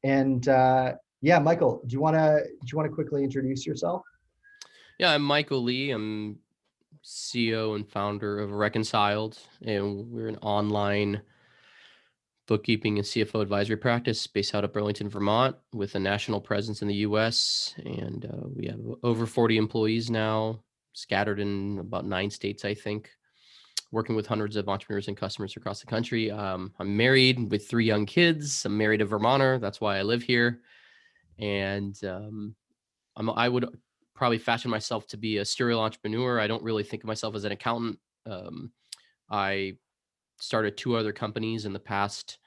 And yeah, Michael, do you want to quickly introduce yourself? Yeah, I'm Michael Lee. I'm CEO and founder of Reconciled, and we're an online bookkeeping and CFO advisory practice based out of Burlington, Vermont, with a national presence in the US. And we have over 40 employees now, scattered in about 9 states, I think, working with hundreds of entrepreneurs and customers across the country. I'm married with 3 young kids. I'm married to Vermonter. That's why I live here. And I would probably fashion myself to be a serial entrepreneur. I don't really think of myself as an accountant. Um, I started 2 other companies in the past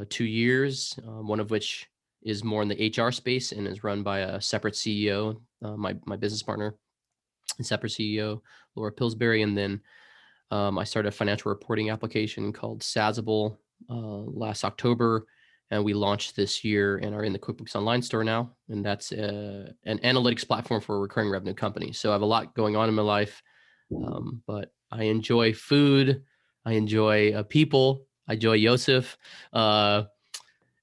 2 years, one of which is more in the HR space and is run by a separate CEO, my business partner and separate CEO, Laura Pillsbury. And then I started a financial reporting application called Sizable last October, and we launched this year and are in the QuickBooks Online store now. And that's an analytics platform for recurring revenue companies. So I have a lot going on in my life, but I enjoy food. I enjoy people. I enjoy Yosef. Uh,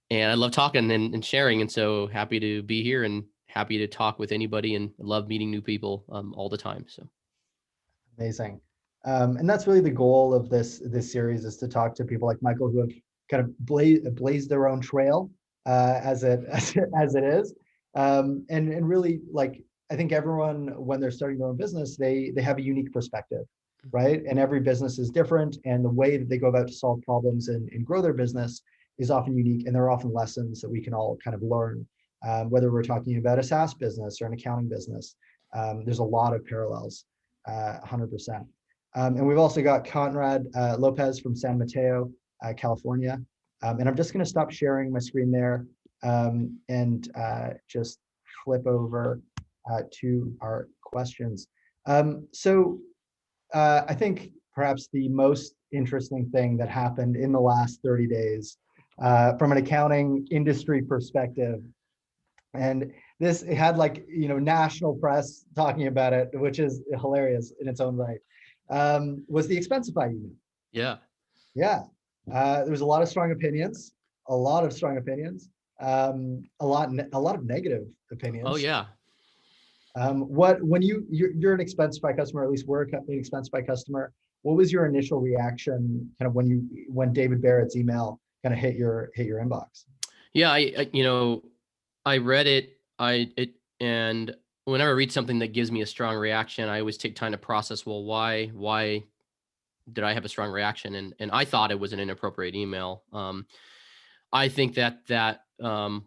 and I love talking and sharing. And so happy to be here and happy to talk with anybody and love meeting new people all the time. So. Amazing. And that's really the goal of this series, is to talk to people like Michael who have kind of blazed their own trail, as it is. And really, like, I think everyone, when they're starting their own business, they have a unique perspective, right? And every business is different, and the way that they go about to solve problems and grow their business is often unique. And there are often lessons that we can all kind of learn, whether we're talking about a SaaS business or an accounting business. There's a lot of parallels, 100%. And we've also got Conrad Lopez from San Mateo, California. And I'm just going to stop sharing my screen there, and just flip over to our questions. So I think perhaps the most interesting thing that happened in the last 30 days, from an accounting industry perspective, and this, it had, like, national press talking about it, which is hilarious in its own right, was the Expensify email. Yeah. Yeah. There was a lot of strong opinions, a lot of strong opinions, a lot of negative Oh, opinions. yeah. When you're an Expensify customer, at least we're an Expensify customer, what was your initial reaction kind of when David Barrett's email kind of hit your inbox? Yeah. I read it. And whenever I read something that gives me a strong reaction, I always take time to process, well, why did I have a strong reaction? And I thought it was an inappropriate email. I think that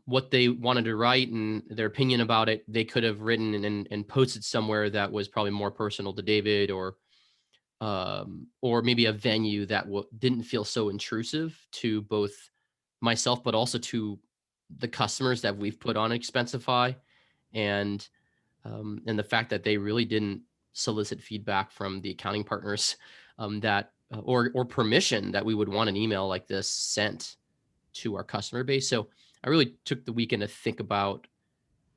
what they wanted to write and their opinion about it, they could have written and posted somewhere that was probably more personal to David, or maybe a venue that didn't feel so intrusive to both myself, but also to the customers that we've put on Expensify, and and the fact that they really didn't solicit feedback from the accounting partners, that or permission that we would want an email like this sent to our customer base. So I really took the weekend to think about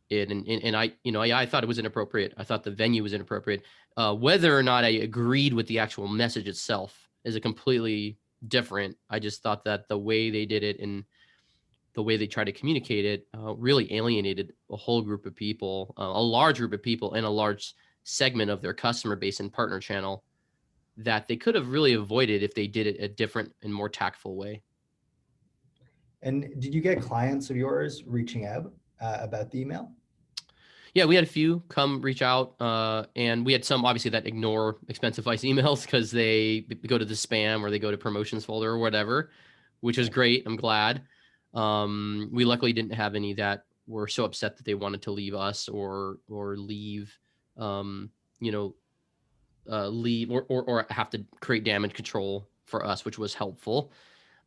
it, and I thought it was inappropriate. I thought the venue was inappropriate. Whether or not I agreed with the actual message itself is a completely different. I just thought that the way they did it and the way they tried to communicate it really alienated a whole group of people, a large group of people, and a large segment of their customer base and partner channel that they could have really avoided if they did it a different and more tactful way. And did you get clients of yours reaching out about the email? Yeah, we had a few come reach out, and we had some obviously that ignore Expensify's emails because they go to the spam or they go to promotions folder or whatever, which is great. I'm glad. We luckily didn't have any that were so upset that they wanted to leave us or leave, um, you know, leave or have to create damage control for us, which was helpful.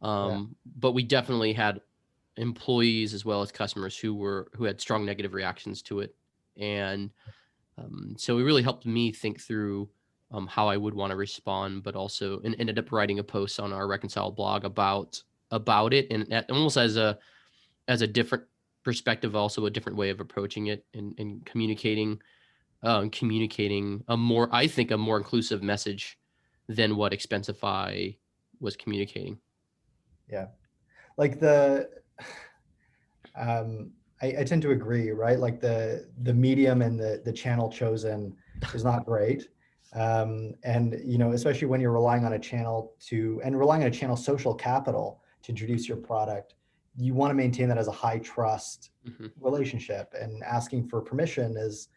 Yeah. But we definitely had employees as well as customers who had strong negative reactions to it, and so it really helped me think through how I would want to respond, but also and ended up writing a post on our Reconciled blog about it, and almost as a different perspective, also a different way of approaching it and communicating a more, I think, a more inclusive message than what Expensify was communicating. Yeah. Like the I tend to agree, right? Like the medium and the channel chosen is not great. And especially when you're relying on a channel relying on a channel social capital to introduce your product, you want to maintain that as a high trust relationship, and asking for permission is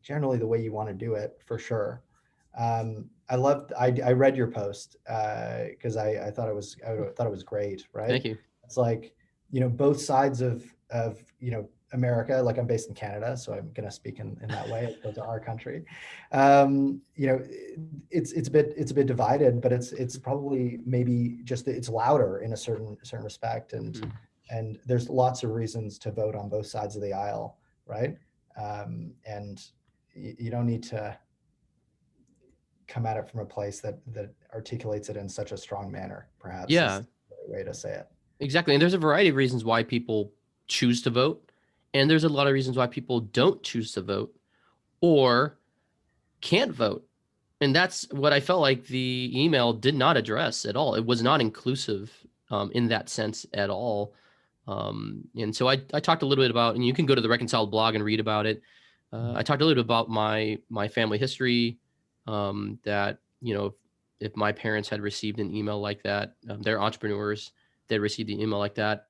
generally the way you want to do it, for sure. I read your post because I thought it was great, right? Thank you. It's like, both sides of America. Like, I'm based in Canada, so I'm going to speak in that way as opposed to our country. It's a bit divided, but it's probably maybe just it's louder in a certain respect, and there's lots of reasons to vote on both sides of the aisle, right? And you don't need to come at it from a place that articulates it in such a strong manner, perhaps, is Yeah, the right way to say it. exactly. And there's a variety of reasons why people choose to vote. And there's a lot of reasons why people don't choose to vote or can't vote. And that's what I felt like the email did not address at all. It was not inclusive in that sense at all. And so I talked a little bit about, and you can go to the Reconciled blog and read about it. I talked a little bit about my family history, that, if my parents had received an email like that, they're entrepreneurs, they received an email like that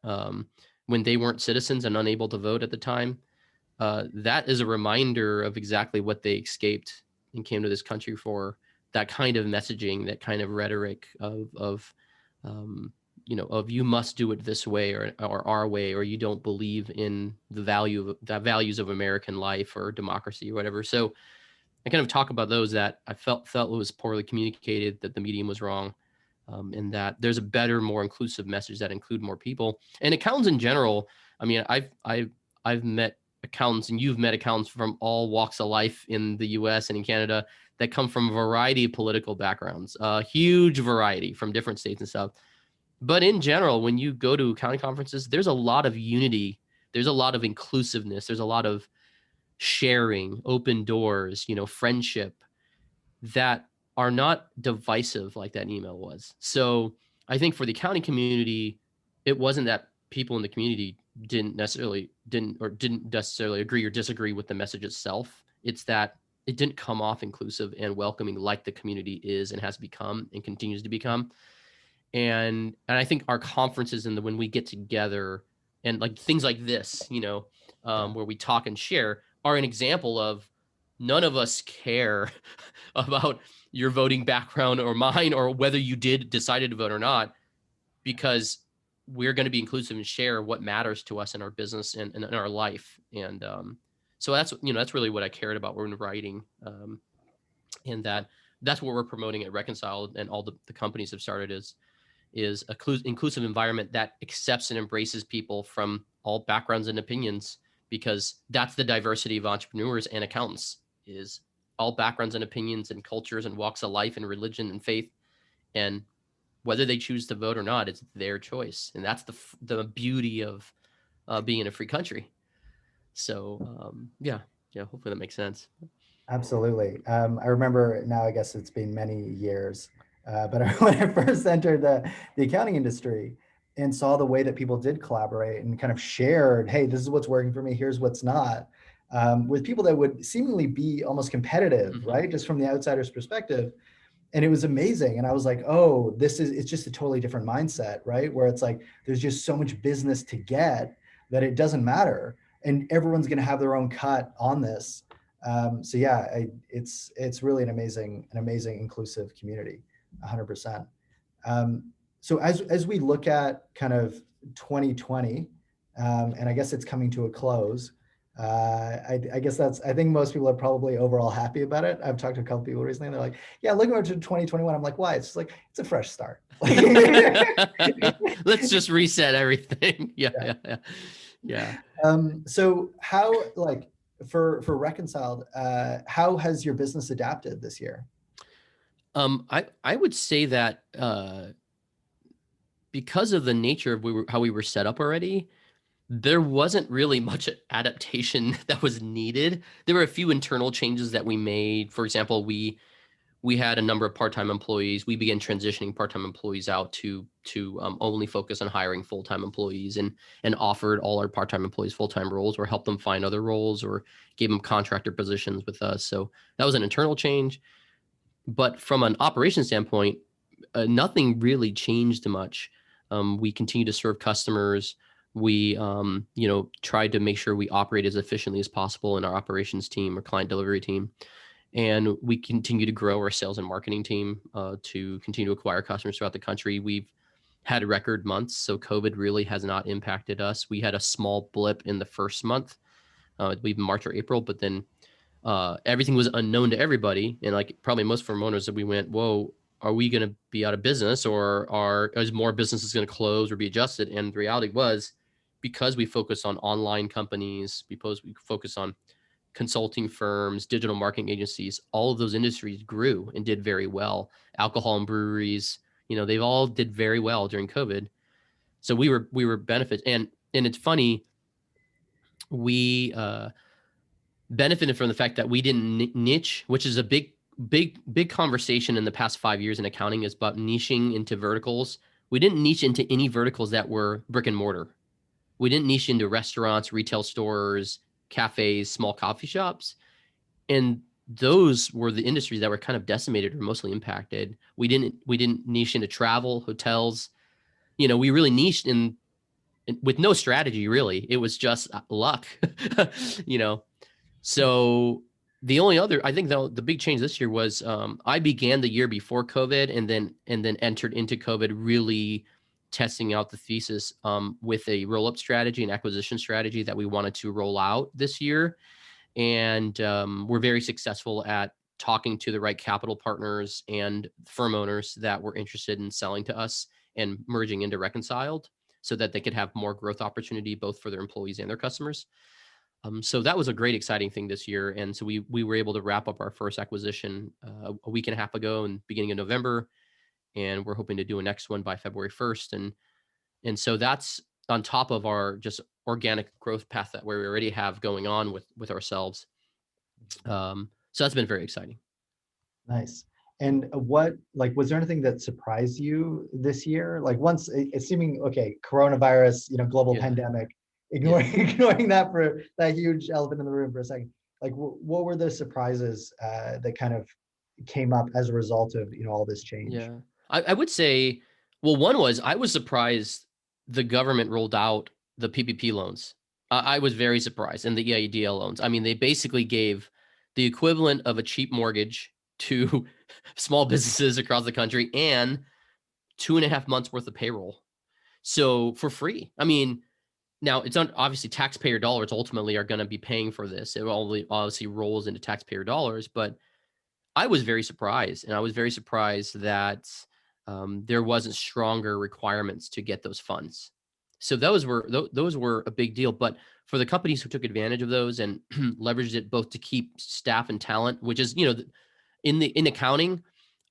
when they weren't citizens and unable to vote at the time. That is a reminder of exactly what they escaped and came to this country for. That kind of messaging, that kind of rhetoric of you must do it this way or our way, or you don't believe in the values of American life or democracy or whatever. So I kind of talk about those that I felt it was poorly communicated, that the medium was wrong, and that there's a better, more inclusive message that include more people and accountants in general. I mean, I've met accountants, and you've met accountants from all walks of life in the U.S. and in Canada that come from a variety of political backgrounds, a huge variety from different states and stuff. But in general, when you go to accounting conferences, there's a lot of unity. There's a lot of inclusiveness. There's a lot of sharing, open doors, friendship, that are not divisive like that email was. So I think for the accounting community, it wasn't that people in the community didn't necessarily agree or disagree with the message itself. It's that it didn't come off inclusive and welcoming like the community is and has become and continues to become. And I think our conferences and when we get together and like things like this, where we talk and share, are an example of none of us care about your voting background or mine, or whether you decided to vote or not, because we're going to be inclusive and share what matters to us in our business and in our life. And so that's really what I cared about when writing, and that's what we're promoting at Reconciled, and all the companies have started is a inclusive environment that accepts and embraces people from all backgrounds and opinions, because that's the diversity of entrepreneurs and accountants, is all backgrounds and opinions and cultures and walks of life and religion and faith. And whether they choose to vote or not, it's their choice. And that's the beauty of being in a free country. So yeah, hopefully that makes sense. Absolutely. I remember now, I guess it's been many years, but when I first entered the accounting industry and saw the way that people did collaborate and kind of shared, hey, this is what's working for me, here's what's not, with people that would seemingly be almost competitive, right? Just from the outsider's perspective. And it was amazing. And I was like, oh, it's just a totally different mindset, right? Where it's like, there's just so much business to get that it doesn't matter. And everyone's going to have their own cut on this. So yeah, it's really an amazing inclusive community, 100%. So as we look at kind of 2020, and I guess it's coming to a close, I guess I think most people are probably overall happy about it. I've talked to a couple people recently and they're like, yeah, looking forward to 2021. I'm like, why? It's just like, it's a fresh start. Let's just reset everything. Yeah. So how, like, for Reconciled, how has your business adapted this year? I would say that because of the nature of how we were set up already, there wasn't really much adaptation that was needed. There were a few internal changes that we made. For example, we we had a number of part-time employees. We began transitioning part-time employees out to only focus on hiring full-time employees, and offered all our part-time employees full-time roles, or helped them find other roles, or gave them contractor positions with us. So that was an internal change. But from an operation standpoint, nothing really changed much. We continue to serve customers. We, tried to make sure we operate as efficiently as possible in our operations team or client delivery team. And we continue to grow our sales and marketing team to continue to acquire customers throughout the country. We've had record months, so COVID really has not impacted us. We had a small blip in the first month, I believe March or April, but then everything was unknown to everybody. And like probably most firm owners, that we went, whoa, are we going to be out of business, or is more businesses going to close or be adjusted? And the reality was, because we focus on online companies, because we focus on consulting firms, digital marketing agencies, all of those industries grew and did very well. Alcohol and breweries, they've all did very well during COVID. So we were benefits. And it's funny, we benefited from the fact that we didn't niche, which is a big conversation in the past 5 years in accounting, is about niching into verticals. We didn't niche into any verticals that were brick and mortar. We didn't niche into restaurants, retail stores, cafes, small coffee shops. And those were the industries that were kind of decimated or mostly impacted. We didn't niche into travel, hotels. We really niched in with no strategy, really. It was just luck. So the only other, I think the big change this year was I began the year before COVID, and then entered into COVID really testing out the thesis with a roll-up strategy and acquisition strategy that we wanted to roll out this year. And we're very successful at talking to the right capital partners and firm owners that were interested in selling to us and merging into Reconciled, so that they could have more growth opportunity both for their employees and their customers. So that was a great, exciting thing this year. And so we were able to wrap up our first acquisition a week and a half ago, in beginning of November. And we're hoping to do a next one by February 1st. And so that's on top of our just organic growth path that we already have going on with ourselves. So that's been very exciting. Nice. And was there anything that surprised you this year? Like, once assuming, okay, coronavirus, global pandemic, ignoring that for that huge elephant in the room for a second, like what were the surprises that kind of came up as a result of, all this change? Yeah, I would say, well, one was, I was surprised the government rolled out the PPP loans. I was very surprised. And the EIDL loans. I mean, they basically gave the equivalent of a cheap mortgage to small businesses across the country, and 2.5 months worth of payroll. So for free. I mean, now it's not, obviously taxpayer dollars ultimately are going to be paying for this. It obviously rolls into taxpayer dollars, but I was very surprised. And I was very surprised that there wasn't stronger requirements to get those funds. So those were a big deal. But for the companies who took advantage of those and leveraged it both to keep staff and talent, which is, in accounting,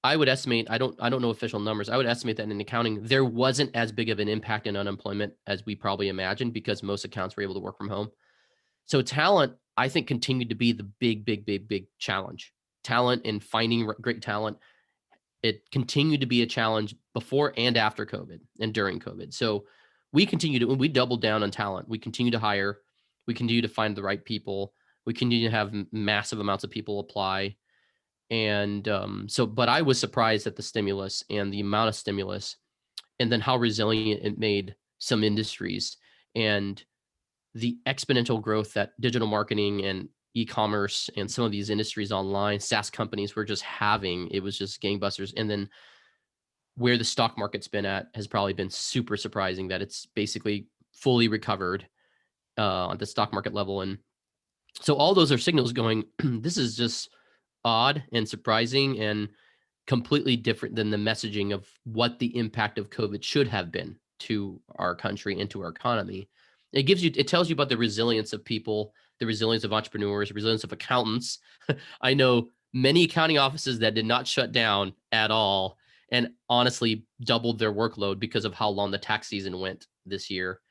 I would estimate, I don't know official numbers. I would estimate that in accounting, there wasn't as big of an impact in unemployment as we probably imagined, because most accounts were able to work from home. So talent, I think, continued to be the big challenge. Talent and finding great talent, it continued to be a challenge before and after COVID and during COVID. So we doubled down on talent. We continue to hire. We continue to find the right people. We continue to have massive amounts of people apply. And but I was surprised at the stimulus and the amount of stimulus, and then how resilient it made some industries, and the exponential growth that digital marketing and e-commerce and some of these industries online, SaaS companies, were just having. It was just gangbusters. And then where the stock market's been at has probably been super surprising, that it's basically fully recovered at the stock market level. And so all those are signals going, this is just odd and surprising and completely different than the messaging of what the impact of COVID should have been to our country and to our economy. It tells you about the resilience of people, the resilience of entrepreneurs, the resilience of accountants. I know many accounting offices that did not shut down at all, and honestly doubled their workload because of how long the tax season went this year.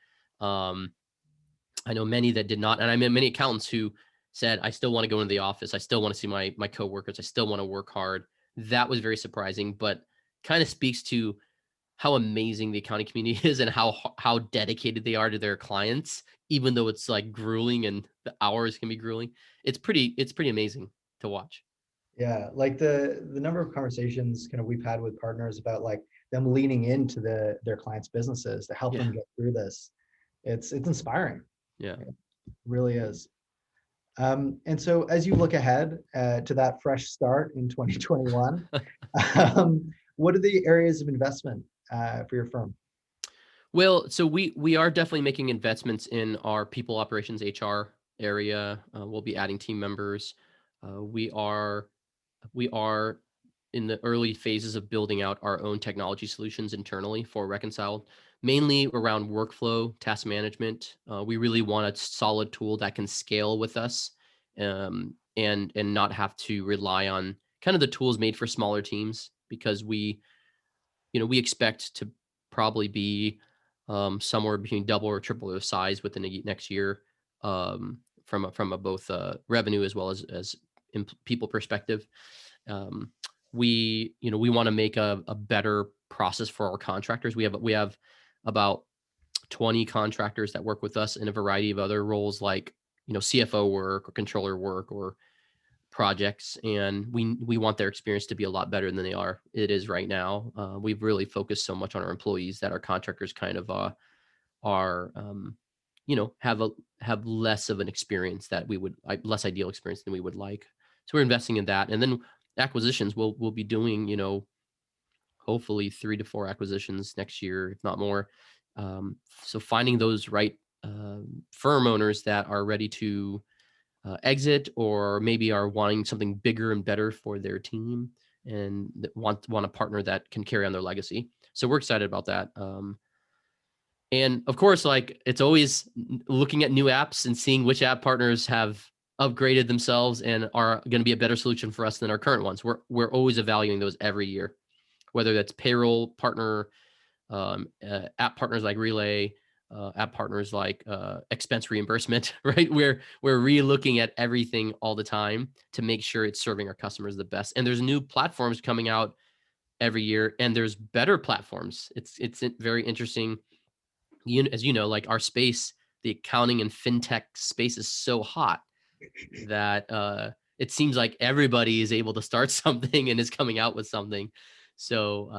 I know many that did not, and I met many accountants who said, I still want to go into the office. I still want to see my coworkers. I still want to work hard. that was very surprising, but kind of speaks to how amazing the accounting community is and how dedicated they are to their clients, even though it's like grueling and the hours can be grueling. It's pretty amazing to watch. Yeah, like the number of conversations kind of we've had with partners about like them leaning into their clients' businesses to help Yeah. them get through this. It's inspiring. Yeah. It really is. And so as you look ahead to that fresh start in 2021, what are the areas of investment for your firm? Well, so we are definitely making investments in our people operations HR area. We'll be adding team members. We are in the early phases of building out our own technology solutions internally for Reconciled, mainly around workflow, task management. We really want a solid tool that can scale with us, and not have to rely on kind of the tools made for smaller teams, because we expect to probably be somewhere between double or triple the size within the next year, from a both revenue as well as people perspective. Um, we want to make a better process for our contractors. We have about 20 contractors that work with us in a variety of other roles, like CFO work or controller work or projects, and we want their experience to be a lot better than it is right now. We've really focused so much on our employees that our contractors kind of are have less of an experience that we would less ideal experience than we would like. So we're investing in that, and then acquisitions. We'll be doing hopefully 3 to 4 acquisitions next year, if not more. So finding those right firm owners that are ready to exit, or maybe are wanting something bigger and better for their team, and that want a partner that can carry on their legacy. So we're excited about that. And of course, like, it's always looking at new apps and seeing which app partners have upgraded themselves and are going to be a better solution for us than our current ones. We're always evaluating those every year, whether that's payroll partner, app partners like Relay, app partners like expense reimbursement, right? We're re-looking at everything all the time to make sure it's serving our customers the best. And there's new platforms coming out every year, and there's better platforms. It's very interesting. As you know, like, our space, the accounting and fintech space is so hot that it seems like everybody is able to start something and is coming out with something. So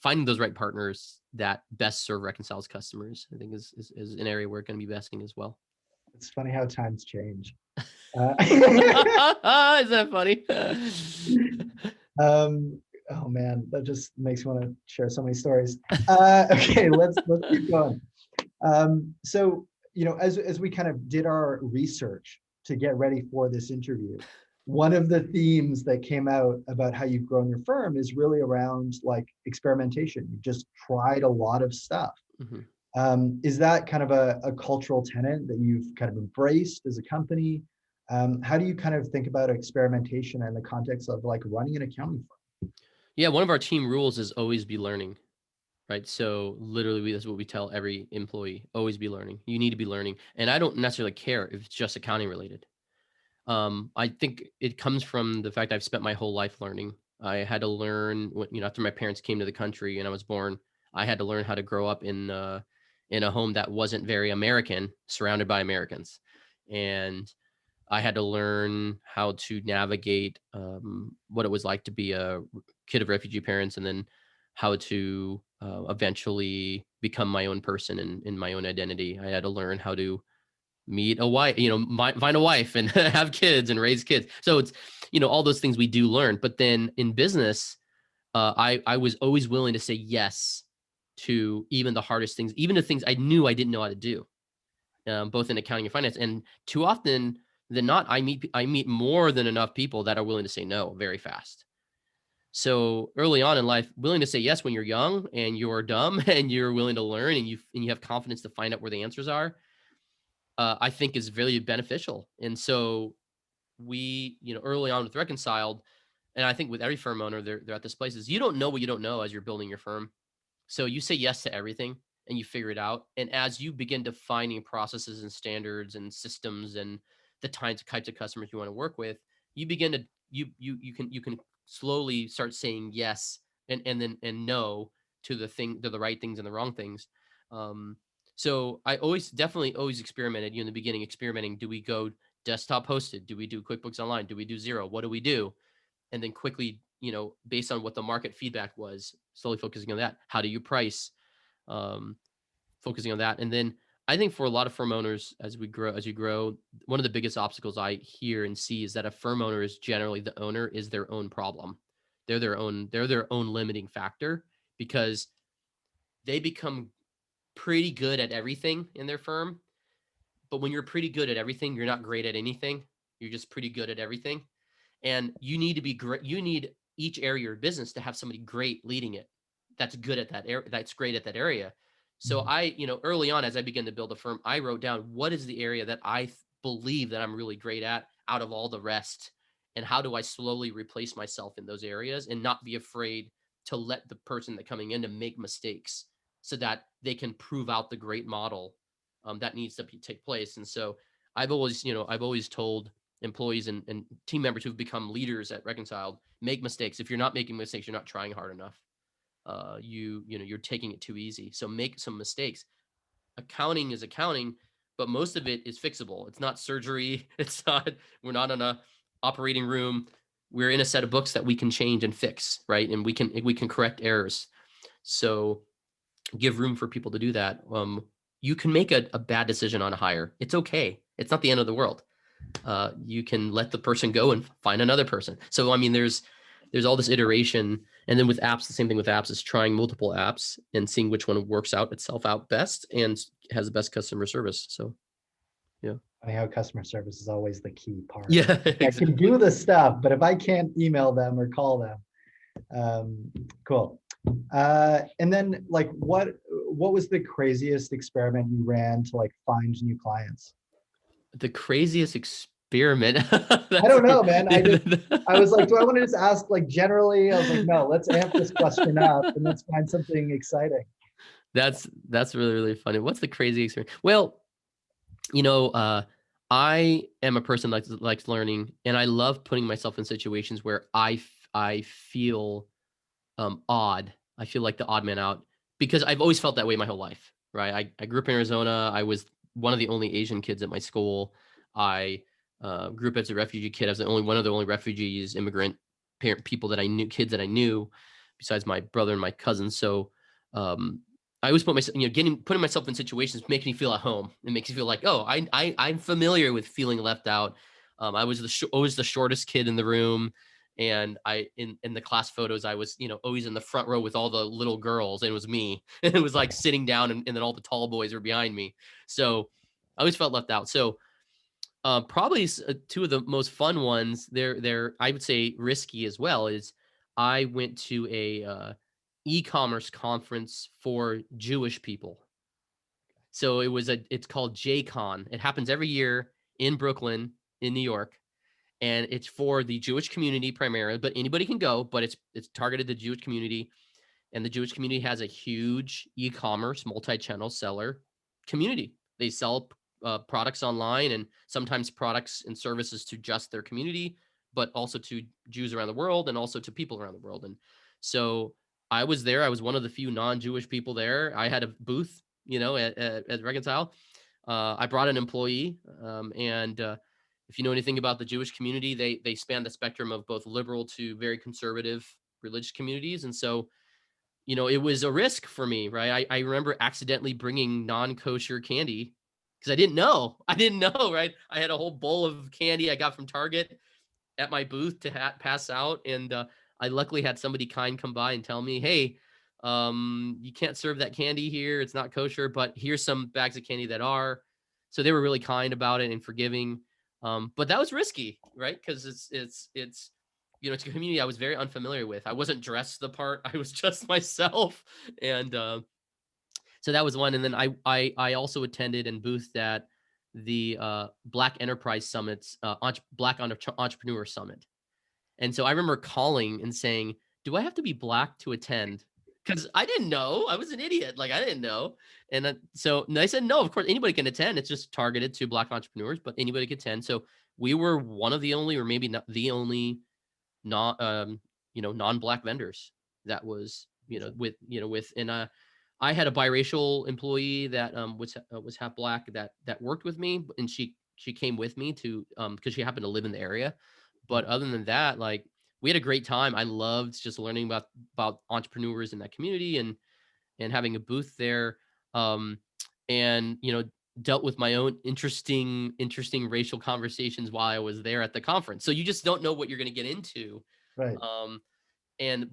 finding those right partners that best serve Reconcile's customers, I think, is an area we're going to be investing as well. It's funny how times change. Is that funny? Oh man, that just makes me want to share so many stories. Okay, let's keep going. So, as we kind of did our research to get ready for this interview, one of the themes that came out about how you've grown your firm is really around like experimentation. You've just tried a lot of stuff. Mhm. Is that kind of a cultural tenet that you've kind of embraced as a company? How do you kind of think about experimentation in the context of like running an accounting firm? Yeah, one of our team rules is always be learning. Right. So literally, that's what we tell every employee: always be learning. You need to be learning. And I don't necessarily care if it's just accounting related. I think it comes from the fact I've spent my whole life learning. I had to learn after my parents came to the country and I was born. I had to learn how to grow up in a home that wasn't very American, surrounded by Americans, and I had to learn how to navigate what it was like to be a kid of refugee parents, and then how to eventually become my own person and in my own identity. I had to learn how to meet a wife, find a wife and have kids and raise kids. So it's, all those things we do learn. But then in business, I was always willing to say yes to even the hardest things, even the things I knew I didn't know how to do, both in accounting and finance. And too often than not, I meet more than enough people that are willing to say no very fast. So early on in life, willing to say yes when you're young and you're dumb and you're willing to learn, and you have confidence to find out where the answers are, I think is really beneficial. And so early on with Reconciled, and I think with every firm owner, they're at this place, is you don't know what you don't know as you're building your firm. So you say yes to everything and you figure it out. And as you begin defining processes and standards and systems and the types of customers you want to work with, you begin to you can slowly start saying yes and no to the right things and the wrong things. Um, so I definitely always experimented. In the beginning, experimenting. Do we go desktop hosted? Do we do QuickBooks Online? Do we do Zero? What do we do? And then quickly, based on what the market feedback was, slowly focusing on that. How do you price? Um, Focusing on that. And then I think for a lot of firm owners, as you grow, one of the biggest obstacles I hear and see is that a firm owner is generally the owner is their own problem. They're their own limiting factor, because they become pretty good at everything in their firm. But when you're pretty good at everything, you're not great at anything. You're just pretty good at everything. And you need to be great. You need each area of your business to have somebody great leading it. That's good at that area. That's great at that area. So Mhm. early on, as I began to build a firm, I wrote down what is the area that I believe that I'm really great at out of all the rest, and how do I slowly replace myself in those areas and not be afraid to let the person that coming in to make mistakes, so that they can prove out the great model that needs to take place. And so I've always told employees and team members who've become leaders at Reconciled, make mistakes. If you're not making mistakes, you're not trying hard enough. You're taking it too easy. So make some mistakes. Accounting is accounting, but most of it is fixable. It's not surgery. We're not in a operating room. We're in a set of books that we can change and fix, right? And we can correct errors. So give room for people to do that. You can make a bad decision on a hire. It's okay. It's not the end of the world. You can let the person go and find another person. So I mean, there's all this iteration, and then with apps, the same thing with apps is trying multiple apps and seeing which one works out itself out best and has the best customer service. So yeah, Funny how customer service is always the key part. yeah, I can exactly. do the stuff, but if I can't email them or call them, cool. And then like what was the craziest experiment you ran to like find new clients? The craziest experiment. I That's don't know, man. I was like, do I want to just ask like generally? I was like, no, let's amp this question up and let's find something exciting. that's really really funny. What's the crazy experience? Well, you know, uh, I am a person that likes learning, and I love putting myself in situations where I feel odd. I feel like the odd man out, because I've always felt that way my whole life, right? I grew up in Arizona. I was one of the only Asian kids at my school. I grew up as a refugee kid. I was one of the only refugees, immigrant people that I knew, kids that I knew, besides my brother and my cousins. So um, I always put myself, putting myself in situations makes me feel at home. It makes me feel like, oh, I'm familiar with feeling left out. I was always the shortest kid in the room, and in the class photos I was always in the front row with all the little girls, and it was me. And it was like sitting down, and then all the tall boys were behind me. So I always felt left out. So probably two of the most fun ones, they're I would say risky as well, is I went to a e-commerce conference for Jewish people. So it's called JCon. It happens every year in Brooklyn, in New York, and it's for the Jewish community primarily, but anybody can go, but it's targeted the Jewish community. And the Jewish community has a huge e-commerce multi-channel seller community. They sell products online, and sometimes products and services to just their community, but also to Jews around the world and also to people around the world. And so I was there. I was one of the few non-Jewish people there. I had a booth, at Reconcile. I brought an employee, and if you know anything about the Jewish community, they span the spectrum of both liberal to very conservative religious communities. And so it was a risk for me, right? I remember accidentally bringing non-kosher candy because I didn't know. I didn't know, right? I had a whole bowl of candy I got from Target at my booth to pass out, and I luckily had somebody kind come by and tell me, "Hey, you can't serve that candy here. It's not kosher, but here's some bags of candy that are." So they were really kind about it and forgiving. But that was risky, right? Because it's a community I was very unfamiliar with. I wasn't dressed the part. I was just myself, and so that was one. And then I also attended and boothed at the Black Enterprise Summits, Black Entrepreneur Summit. And so I remember calling and saying, "Do I have to be Black to attend?" Because I didn't know. I was an idiot. Like I didn't know. And so they said, "No, of course anybody can attend. It's just targeted to Black entrepreneurs, but anybody can attend." So we were one of the only, or maybe not the only, not non-Black vendors. That was, I had a biracial employee that was half Black that worked with me, and she came with me to because she happened to live in the area. But other than that, like, we had a great time. I loved just learning about entrepreneurs in that community and having a booth there. And dealt with my own interesting racial conversations while I was there at the conference. So you just don't know what you're going to get into. Right. Um,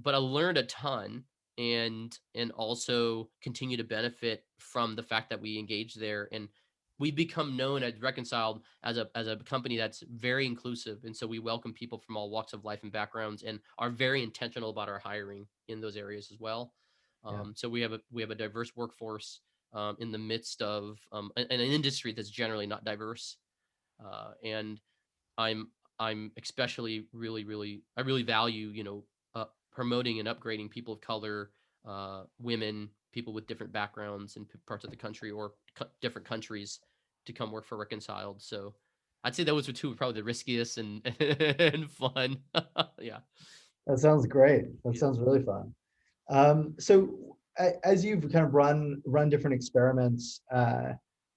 but I learned a ton, and also continue to benefit from the fact that we engaged there, and we become known at Reconciled as a company that's very inclusive. And so we welcome people from all walks of life and backgrounds, and are very intentional about our hiring in those areas as well. Yeah. So we have a diverse workforce in the midst of an industry that's generally not diverse. And I'm especially I really value promoting and upgrading people of color, women, people with different backgrounds in parts of the country or different countries to come work for Reconciled. So I'd say those were two probably the riskiest and and fun. Yeah. That sounds great. That Yeah. sounds really fun. So as you've kind of run different experiments,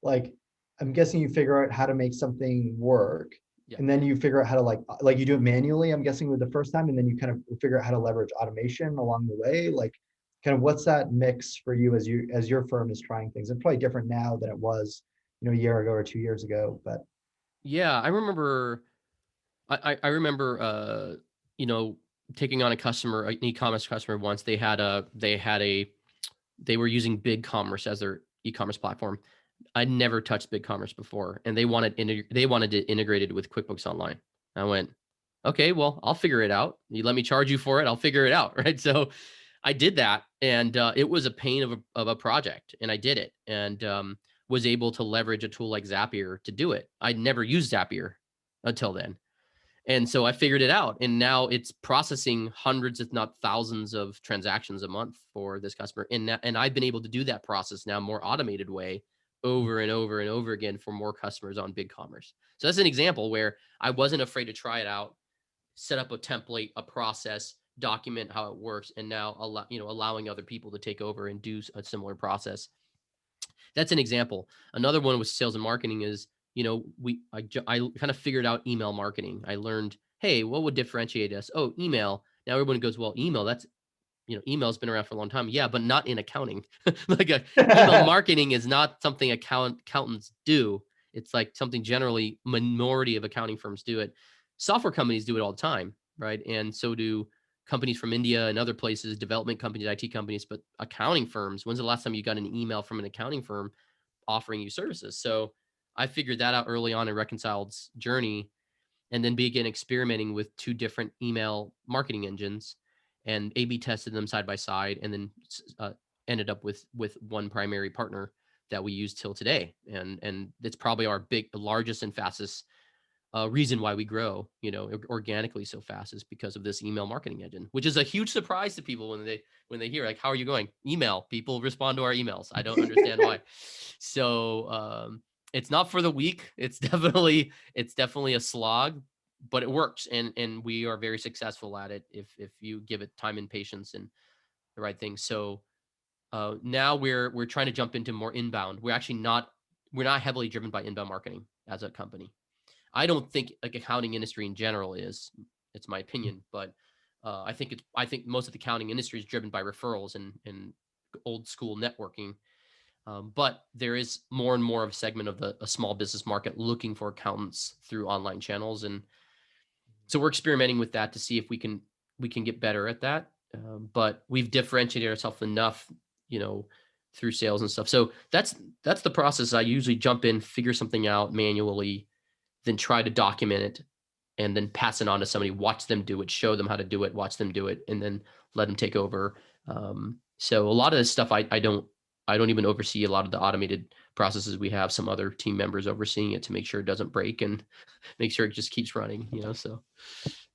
like I'm guessing you figure out how to make something work, Yeah. and then you figure out how to like you do it manually, I'm guessing, with the first time, and then you kind of figure out how to leverage automation along the way. Like, kind of what's that mix for you as your firm is trying things? It's probably different now than it was, a year ago or 2 years ago, but Yeah. I remember I remember taking on an e-commerce customer once. They were using BigCommerce as their e-commerce platform. I'd never touched BigCommerce before, and they wanted it integrated with QuickBooks Online. I went, okay, well, I'll figure it out. You let me charge you for it, I'll figure it out, right? So I did that, and it was a pain of a project, and I did it, and was able to leverage a tool like Zapier to do it. I'd never used Zapier until then. And so I figured it out, and now it's processing hundreds, if not thousands, of transactions a month for this customer. And I've been able to do that process now more automated way over and over and over again for more customers on BigCommerce. So that's an example where I wasn't afraid to try it out, set up a template, a process, document how it works, and now allowing other people to take over and do a similar process. That's an example. Another one with sales and marketing is, I kind of figured out email marketing. I learned, hey, what would differentiate us? Oh, email. Now everyone goes, well, email's been around for a long time. Yeah, but not in accounting. Like email marketing is not something accountants do. It's like something generally minority of accounting firms do it. Software companies do it all the time, right? And so do companies from India and other places, development companies, IT companies, but accounting firms, when's the last time you got an email from an accounting firm offering you services? So I figured that out early on in Reconciled's journey, and then began experimenting with two different email marketing engines and A/B tested them side by side, and then ended up with one primary partner that we use till today. And it's probably our largest and fastest reason why we grow, organically so fast, is because of this email marketing engine, which is a huge surprise to people when they hear, like, how are you going? Email. People respond to our emails. I don't understand why. So it's not for the weak. It's definitely a slog, but it works, and we are very successful at it if you give it time and patience and the right thing. So now we're trying to jump into more inbound. We're not heavily driven by inbound marketing as a company. I don't think like accounting industry in general is. It's my opinion, but I think most of the accounting industry is driven by referrals and old school networking. But there is more and more of a segment of a small business market looking for accountants through online channels, and so we're experimenting with that to see if we can get better at that. But we've differentiated ourselves enough, through sales and stuff. So that's the process. I usually jump in, figure something out manually, then try to document it, and then pass it on to somebody, watch them do it, show them how to do it, watch them do it, and then let them take over. So a lot of this stuff, I don't even oversee a lot of the automated processes. We have some other team members overseeing it to make sure it doesn't break and make sure it just keeps running,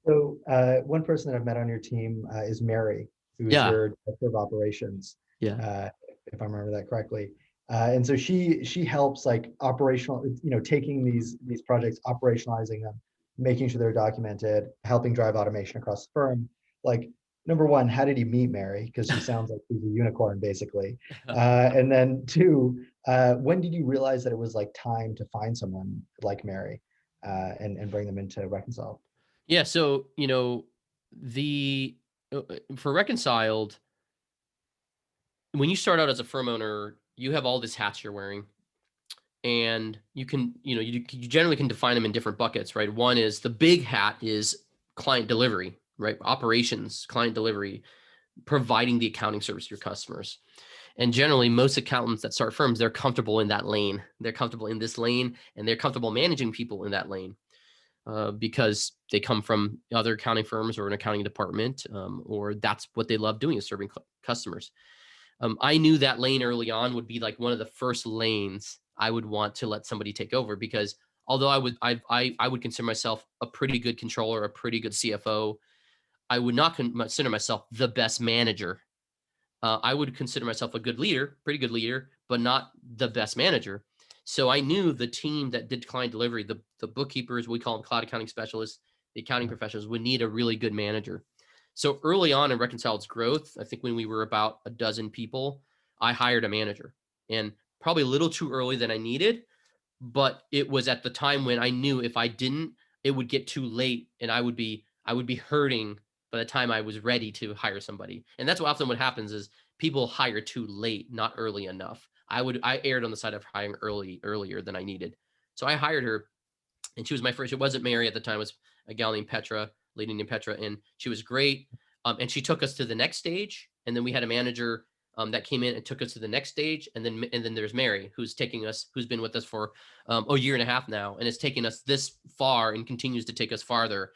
So one person that I've met on your team is Mary, who is Yeah. your director of operations, Yeah. if I remember that correctly. And so she helps, like, operational, taking these projects, operationalizing them, making sure they're documented, helping drive automation across the firm. Like, number one, how did you meet Mary? Because she sounds like she's a unicorn, basically. And then two, when did you realize that it was like time to find someone like Mary and bring them into Reconciled? Yeah. So, the for Reconciled, when you start out as a firm owner, you have all these hats you're wearing, and you can, you generally can define them in different buckets, right? One is the big hat is client delivery, right? Operations, client delivery, providing the accounting service to your customers. And generally, most accountants that start firms, they're comfortable in that lane. They're comfortable in this lane, and they're comfortable managing people in that lane because they come from other accounting firms or an accounting department, or that's what they love doing, is serving customers. I knew that lane early on would be like one of the first lanes I would want to let somebody take over, because although I would consider myself a pretty good controller, a pretty good CFO, I would not consider myself the best manager. I would consider myself a good leader, pretty good leader, but not the best manager. So I knew the team that did client delivery, the bookkeepers, we call them cloud accounting specialists, the accounting professionals, would need a really good manager. So early on in Reconciled's growth, I think when we were about a dozen people, I hired a manager, and probably a little too early than I needed, but it was at the time when I knew if I didn't, it would get too late, and I would be hurting by the time I was ready to hire somebody. And that's what happens is people hire too late, not early enough. I erred on the side of hiring earlier than I needed. So I hired her, and she was my first. It wasn't Mary at the time. It was a gal named Petra, lady named Petra, and she was great. And she took us to the next stage. And then we had a manager that came in and took us to the next stage. And then there's Mary, who's been with us for a year and a half now, and it's taken us this far and continues to take us farther,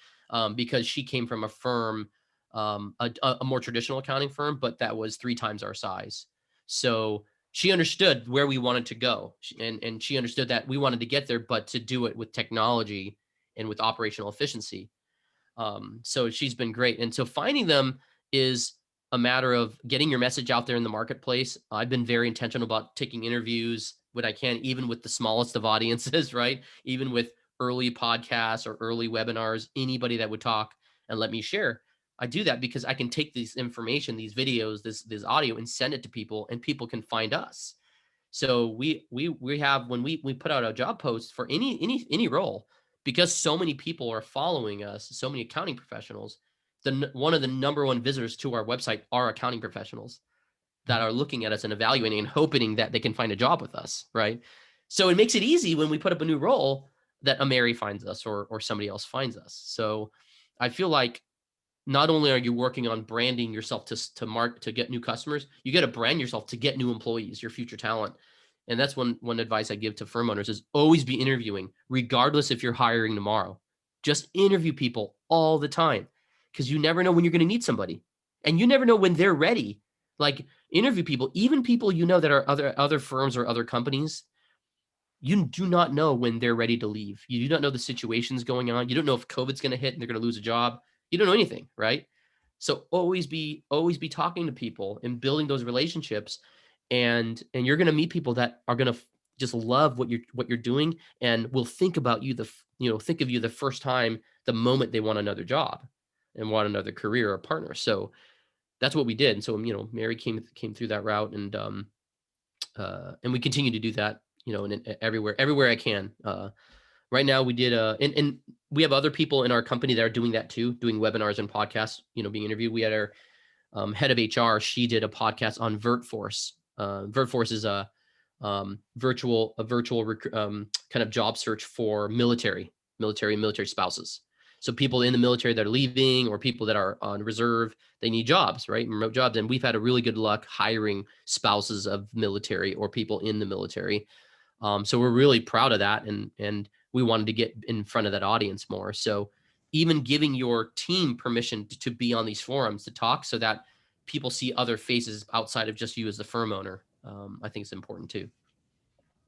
because she came from a firm, a more traditional accounting firm, but that was 3 times our size. So she understood where we wanted to go, and she understood that we wanted to get there, but to do it with technology and with operational efficiency. So she's been great. And so finding them is a matter of getting your message out there in the marketplace. I've been very intentional about taking interviews when I can, even with the smallest of audiences, right? Even with early podcasts or early webinars, anybody that would talk and let me share. I do that because I can take this information, these videos, this audio, and send it to people, and people can find us. So we have, when we put out a job post for any role, because so many people are following us, so many accounting professionals, one of the number one visitors to our website are accounting professionals that are looking at us and evaluating and hoping that they can find a job with us, right? So it makes it easy when we put up a new role that a Mary finds us, or somebody else finds us. So I feel like not only are you working on branding yourself to get new customers, you got to brand yourself to get new employees, your future talent. And that's one advice I give to firm owners is always be interviewing, regardless if you're hiring tomorrow. Just interview people all the time, because you never know when you're going to need somebody, and you never know when they're ready. Like, interview people, even people that are other firms or other companies. You do not know when they're ready to leave. You do not know the situations going on. You don't know if COVID's going to hit and they're going to lose a job. You don't know anything, right? So always be talking to people and building those relationships, and you're going to meet people that are going to just love what you're doing, and will think about you think of you the first time, the moment they want another job and want another career or partner. So that's what we did. And so Mary came through that route, and we continue to do that, and everywhere I can. Right now we did and we have other people in our company that are doing that too, doing webinars and podcasts, being interviewed. We had our head of HR. She did a podcast on VertForce. VertForce is a virtual kind of job search for military spouses. So people in the military that are leaving, or people that are on reserve, they need jobs, right? Remote jobs. And we've had a really good luck hiring spouses of military or people in the military. So we're really proud of that. And we wanted to get in front of that audience more. So even giving your team permission to be on these forums to talk, so that people see other faces outside of just you as the firm owner, I think it's important too.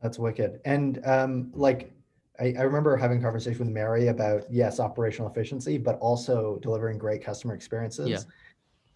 That's wicked. And like, I remember having a conversation with Mary about, yes, operational efficiency, but also delivering great customer Yeah. experiences.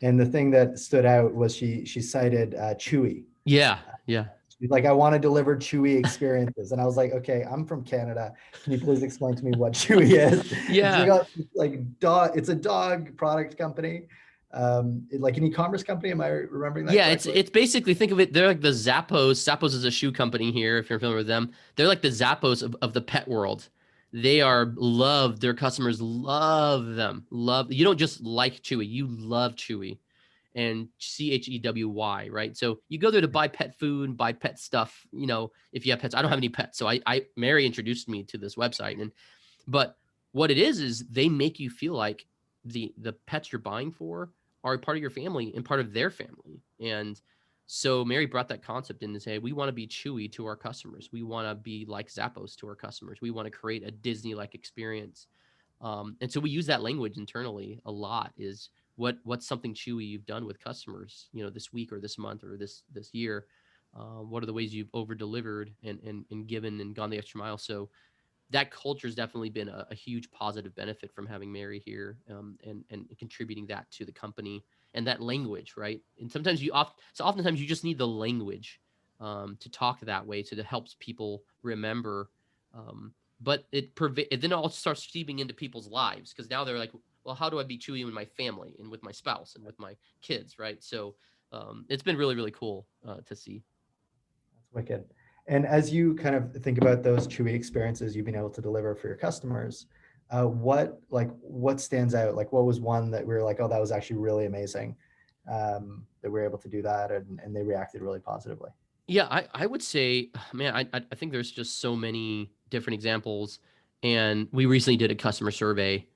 And the thing that stood out was she cited Chewy. Yeah. Yeah. She's like, I want to deliver Chewy experiences. And I was like, okay, I'm from Canada. Can you please explain to me what Chewy is? And she's like, Yeah. oh, it's like dog, it's a dog product company. like an e-commerce company. Am I remembering that Yeah, correctly? it's basically, think of it, they're like the Zappos. Zappos is a shoe company here, if you're familiar with them. They're like the Zappos of the pet world. They are loved. Their customers love them. Love, you don't just like Chewy, you love Chewy and Chewy, right? So you go there to buy pet food, buy pet stuff, if you have pets. I don't have any pets. So Mary introduced me to this website. But what it is they make you feel like the pets you're buying for are part of your family and part of their family. And so Mary brought that concept in to say, we want to be Chewy to our customers. We want to be like Zappos to our customers. We want to create a Disney-like experience. And so we use that language internally a lot. Is what's something Chewy you've done with customers, this week or this month or this year? What are the ways you've over delivered and given and gone the extra mile? So that culture has definitely been a huge positive benefit from having Mary here, and contributing that to the company and that language, right? And sometimes oftentimes you just need the language to talk that way, so that helps people remember. But it then all starts seeping into people's lives, because now they're like, well, how do I be Chewy with my family and with my spouse and with my kids, right? So it's been really, really cool to see. That's wicked. And as you kind of think about those Chewy experiences you've been able to deliver for your customers, what stands out? Like, what was one that we were like, oh, that was actually really amazing, that we were able to do that, and they reacted really positively. Yeah, I would say, man, I think there's just so many different examples, and we recently did a customer survey,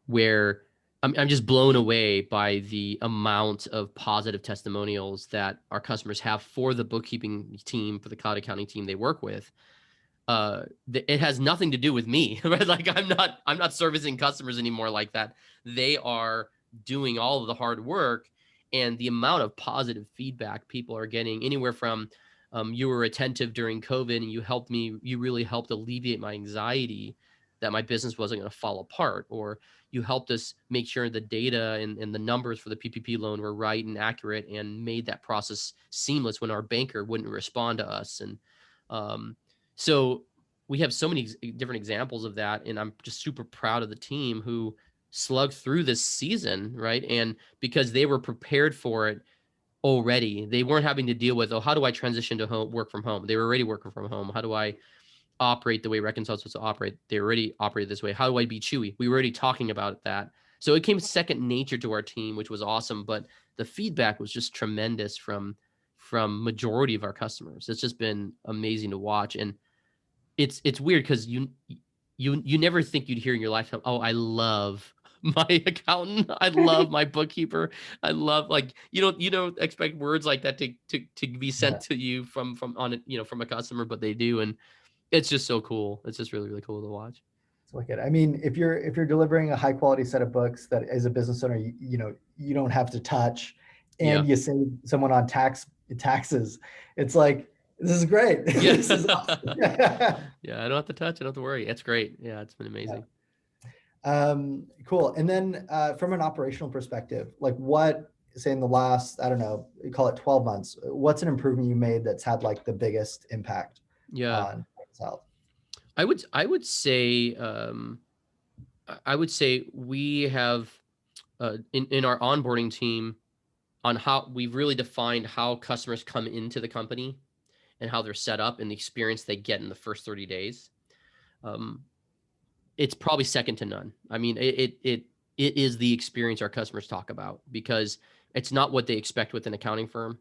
where I'm just blown away by the amount of positive testimonials that our customers have for the bookkeeping team, for the cloud accounting team they work with. It has nothing to do with me, right? Like I'm not servicing customers anymore like that. They are doing all of the hard work, and the amount of positive feedback people are getting, anywhere from, you were attentive during COVID and you really helped alleviate my anxiety that my business wasn't going to fall apart, or you helped us make sure the data and the numbers for the PPP loan were right and accurate and made that process seamless when our banker wouldn't respond to us. And um, so we have so many different examples of that, and I'm just super proud of the team who slugged through this season, right? And because they were prepared for it already, they weren't having to deal with, oh, how do I transition to work from home? They were already working from home. How do I operate the way Reconciled supposed to operate? They already operated this way. How do I be Chewy? We were already talking about that. So it came second nature to our team, which was awesome. But the feedback was just tremendous from majority of our customers. It's just been amazing to watch. And it's weird, because you never think you'd hear in your lifetime, oh, I love my accountant, I love my bookkeeper, I love, like, you don't expect words like that to be Yeah. sent to you from a customer, but they do. And it's just so cool. It's just really, really cool to watch. It's wicked. I mean, if you're delivering a high quality set of books that as a business owner, you don't have to touch, Yeah. and you save someone on taxes, it's like, this is great. Yeah. This is awesome. Yeah, I don't have to touch, I don't have to worry. It's great. Yeah, it's been Yeah. amazing. Cool. And then from an operational perspective, like, what, say in the last, I don't know, you call it 12 months, what's an improvement you made that's had like the biggest impact Yeah. on Reconciled? I would say we have, in our onboarding team, on how we've really defined how customers come into the company and how they're set up and the experience they get in the first 30 days. Um, it's probably second to none. I mean, it is the experience our customers talk about, because it's not what they expect with an accounting firm.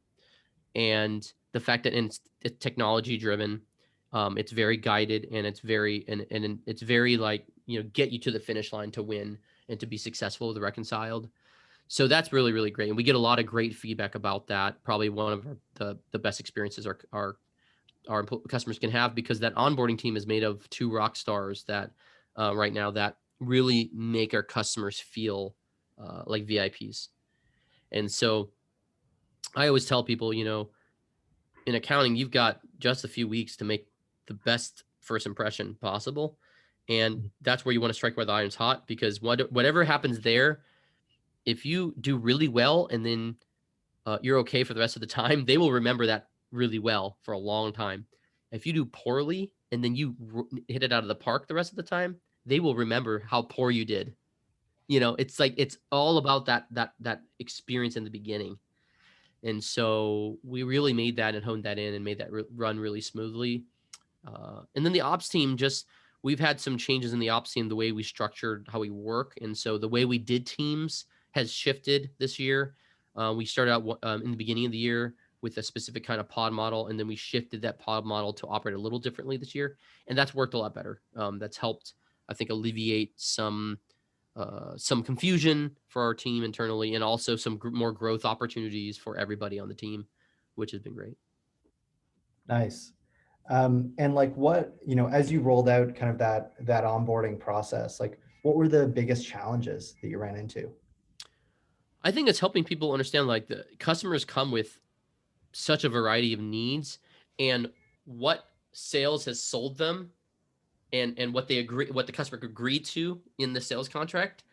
And the fact that it's technology driven, it's very guided, and it's very, like, get you to the finish line to win and to be successful with the Reconciled. So that's really, really great, and we get a lot of great feedback about that. Probably one of the best experiences our customers can have, because that onboarding team is made of two rock stars that right now that really make our customers feel like VIPs. And so I always tell people, in accounting, you've got just a few weeks to make the best first impression possible. And that's where you want to strike while the iron's hot, because whatever happens there, if you do really well and then you're okay for the rest of the time, they will remember that really well for a long time. If you do poorly and then you hit it out of the park the rest of the time, they will remember how poor you did. It's like, it's all about that experience in the beginning. And so we really made that and honed that in and made that run really smoothly. And then the ops team, just, we've had some changes in the ops team, the way we structured how we work. And so the way we did teams has shifted this year. We started out in the beginning of the year with a specific kind of pod model, and then we shifted that pod model to operate a little differently this year. And that's worked a lot better. That's helped, I think, alleviate some confusion for our team internally, and also some more growth opportunities for everybody on the team, which has been great. Nice. And like what, as you rolled out kind of that onboarding process, like what were the biggest challenges that you ran into? I think it's helping people understand, like, the customers come with such a variety of needs, and what sales has sold them, and what the customer agreed to in the sales contract.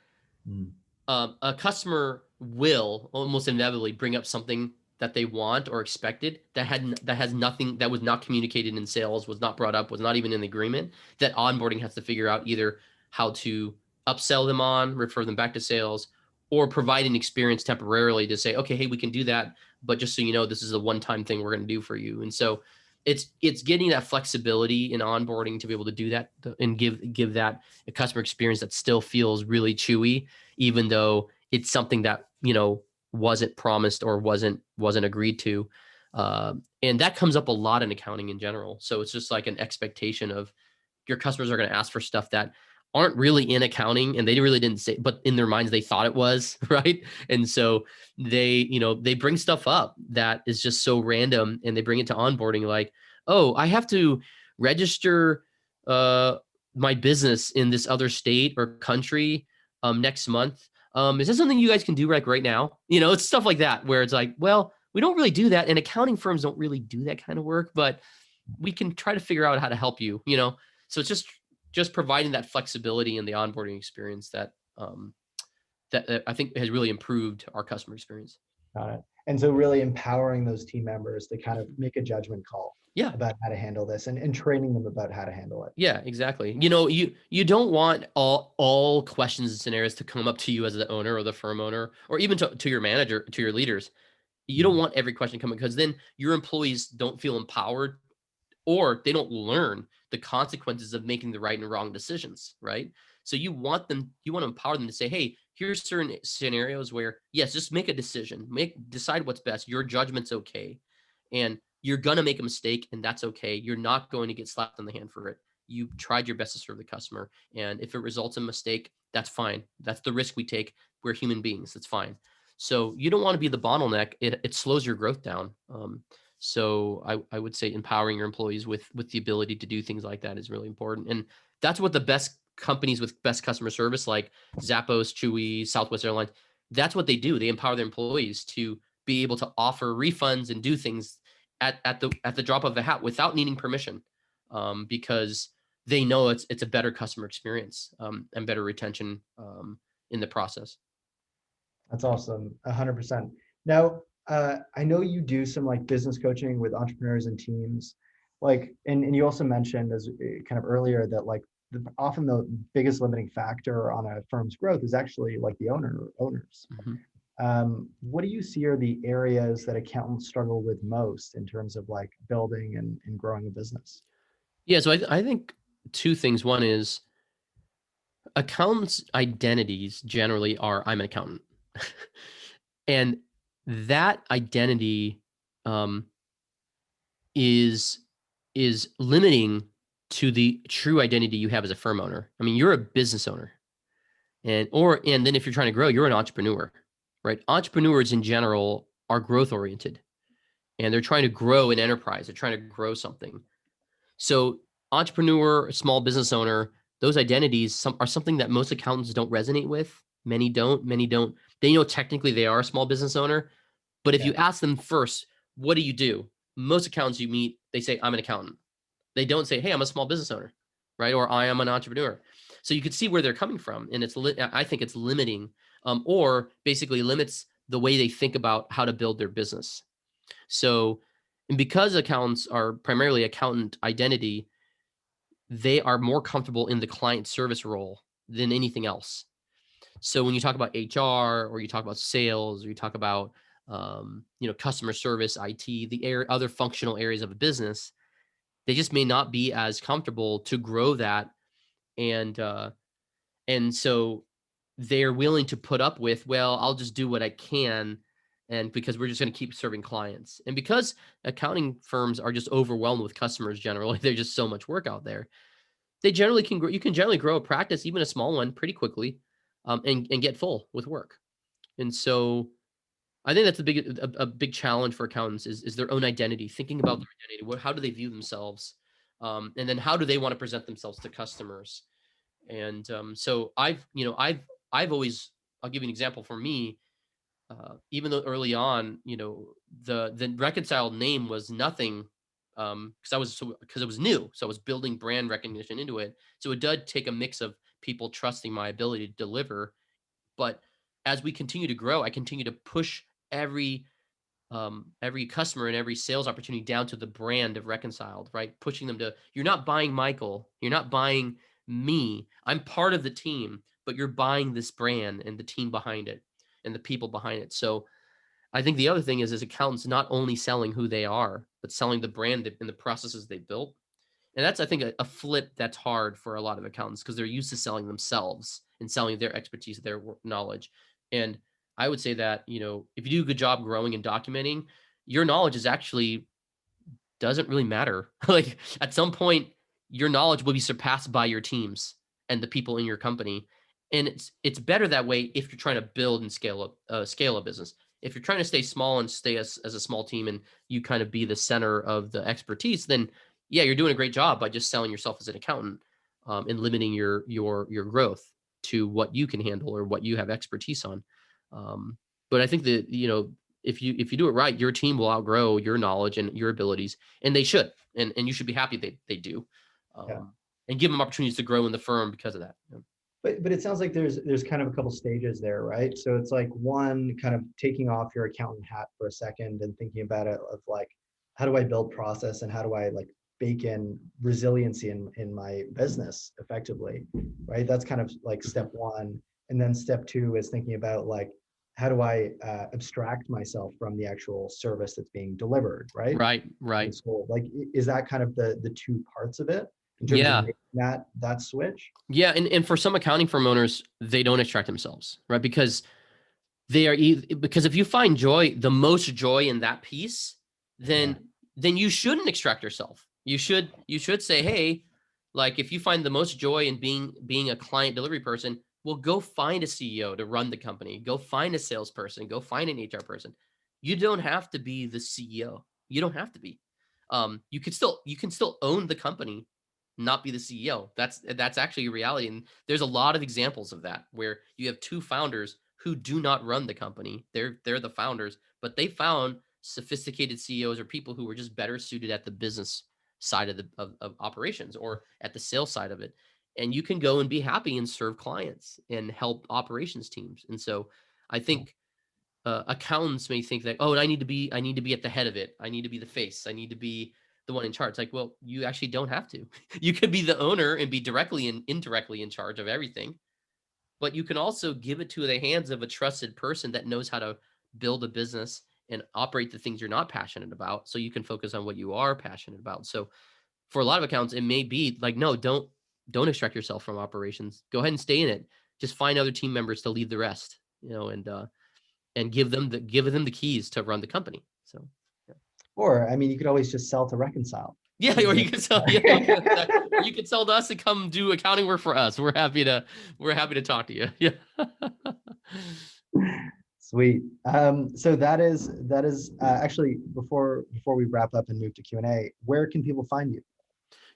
Mm. A customer will almost inevitably bring up something that they want or expected that has nothing, that was not communicated in sales, was not brought up, was not even in the agreement, that onboarding has to figure out either how to upsell them on, refer them back to sales, or provide an experience temporarily to say, okay, hey, we can do that, but just so you know, this is a one-time thing we're going to do for you. And so it's getting that flexibility in onboarding to be able to do that and give that a customer experience that still feels really chewy, even though it's something that wasn't promised or wasn't agreed to. And that comes up a lot in accounting in general. So it's just like an expectation of your customers are going to ask for stuff that aren't really in accounting, and they really didn't say, but in their minds they thought it was, right? And so they bring stuff up that is just so random, and they bring it to onboarding, like, oh, I have to register my business in this other state or country next month. Is this something you guys can do right now? It's stuff like that where it's like, well, we don't really do that, and accounting firms don't really do that kind of work, but we can try to figure out how to help you. So it's just providing that flexibility in the onboarding experience that I think has really improved our customer experience. Got it. And so really empowering those team members to kind of make a judgment call Yeah. about how to handle this, and training them about how to handle it. Yeah, exactly. You don't want all questions and scenarios to come up to you as the owner or the firm owner, or even to your manager, to your leaders. You don't Mm. want every question coming, because then your employees don't feel empowered, or they don't learn the consequences of making the right and wrong decisions, right? So you want to empower them to say, hey, here's certain scenarios where, yes, just make a decision, decide what's best. Your judgment's okay. And you're going to make a mistake, and that's okay. You're not going to get slapped on the hand for it. You tried your best to serve the customer. And if it results in a mistake, that's fine. That's the risk we take. We're human beings. That's fine. So you don't want to be the bottleneck. It slows your growth down. So I would say empowering your employees with the ability to do things like that is really important. And that's what the best companies with best customer service, like Zappos, Chewy, Southwest Airlines, that's what they do. They empower their employees to be able to offer refunds and do things at the drop of a hat without needing permission, because they know it's a better customer experience, and better retention in the process. That's awesome. 100%. Now, I know you do some like business coaching with entrepreneurs and teams, like, and you also mentioned as kind of earlier that like often the biggest limiting factor on a firm's growth is actually like the owners. Mhm. What do you see are the areas that accountants struggle with most in terms of like building and growing a business? Yeah, so I think two things. One is, accountants' identities generally are, I'm an accountant. And that identity um, is limiting to the true identity you have as a firm owner. I mean, you're a business owner, and then if you're trying to grow, you're an entrepreneur, right? Entrepreneurs in general are growth oriented, and they're trying to grow an enterprise. They're trying to grow something. So entrepreneur, small business owner, those identities are something that most accountants don't resonate with. Many don't. Many don't. They know technically they are a small business owner, but if Yeah. you ask them first, what do you do? Most accountants you meet, they say, I'm an accountant. They don't say, hey, I'm a small business owner, right? Or I am an entrepreneur. So you could see where they're coming from. And I think it's limiting, or basically limits the way they think about how to build their business. So, and because accountants are primarily accountant identity, they are more comfortable in the client service role than anything else. So when you talk about HR, or you talk about sales, or you talk about customer service, IT, other functional areas of a business, they just may not be as comfortable to grow that, and so they're willing to put up with, well, I'll just do what I can, and because we're just going to keep serving clients, and because accounting firms are just overwhelmed with customers generally, there's just so much work out there. They generally can grow. You can generally grow a practice, even a small one, pretty quickly, and get full with work. And so I think that's a big challenge for accountants is their own identity, thinking about their identity. How do they view themselves? And then how do they want to present themselves to customers? And so I've always, I'll give you an example for me. Even though early on, the Reconciled name was nothing, because it was new, so I was building brand recognition into it. So it did take a mix of people trusting my ability to deliver, but as we continue to grow, I continue to push every customer and every sales opportunity down to the brand of Reconciled, right? Pushing them to, you're not buying Michael, you're not buying me. I'm part of the team, but you're buying this brand and the team behind it and the people behind it. So I think the other thing is accountants not only selling who they are, but selling the brand and the processes they built. And that's, I think, a flip that's hard for a lot of accountants because they're used to selling themselves and selling their expertise, their knowledge. And I would say that, if you do a good job growing and documenting, your knowledge is actually doesn't really matter. Like at some point, your knowledge will be surpassed by your teams and the people in your company. And it's better that way if you're trying to build and scale a business. If you're trying to stay small and stay as a small team and you kind of be the center of the expertise, then yeah, you're doing a great job by just selling yourself as an accountant, and limiting your growth to what you can handle or what you have expertise on. But I think that if you do it right, your team will outgrow your knowledge and your abilities, and they should, and you should be happy they do, Yeah. and give them opportunities to grow in the firm because of that. But it sounds like there's kind of a couple stages there, right? So it's like one, kind of taking off your accountant hat for a second and thinking about it of like, how do I build process and how do I like bake in resiliency in my business effectively, right? That's kind of like step one. And then step two is thinking about like, how do I abstract myself from the actual service that's being delivered, right? Right. So like, is that kind of the two parts of it in terms of Yeah. making that switch? Yeah. And for some accounting firm owners, they don't extract themselves, right? Because because if you find the most joy in that piece, then you shouldn't extract yourself. You should say, hey, like if you find the most joy in being a client delivery person, well, go find a CEO to run the company. Go find a salesperson. Go find an HR person. You don't have to be the CEO. You don't have to be. You can still own the company, not be the CEO. That's actually a reality, and there's a lot of examples of that where you have two founders who do not run the company. They're the founders, but they found sophisticated CEOs or people who were just better suited at the business side of operations or at the sales side of it. And you can go and be happy and serve clients and help operations teams. And so I think accountants may think that, oh, I need to be at the head of it. I need to be the face. I need to be the one in charge. It's like, well, you actually don't have to. You could be the owner and be directly and indirectly in charge of everything, but you can also give it to the hands of a trusted person that knows how to build a business and operate the things you're not passionate about, so you can focus on what you are passionate about. So for a lot of accounts, it may be like, no, don't extract yourself from operations. Go ahead and stay in it. Just find other team members to lead the rest, and give them the keys to run the company. So yeah. Or, I mean, you could always just sell to Reconcile. Yeah, or you could sell. Yeah, or you could sell to us and come do accounting work for us. We're happy to talk to you. Yeah. Sweet. So that is actually before we wrap up and move to Q&A, where can people find you?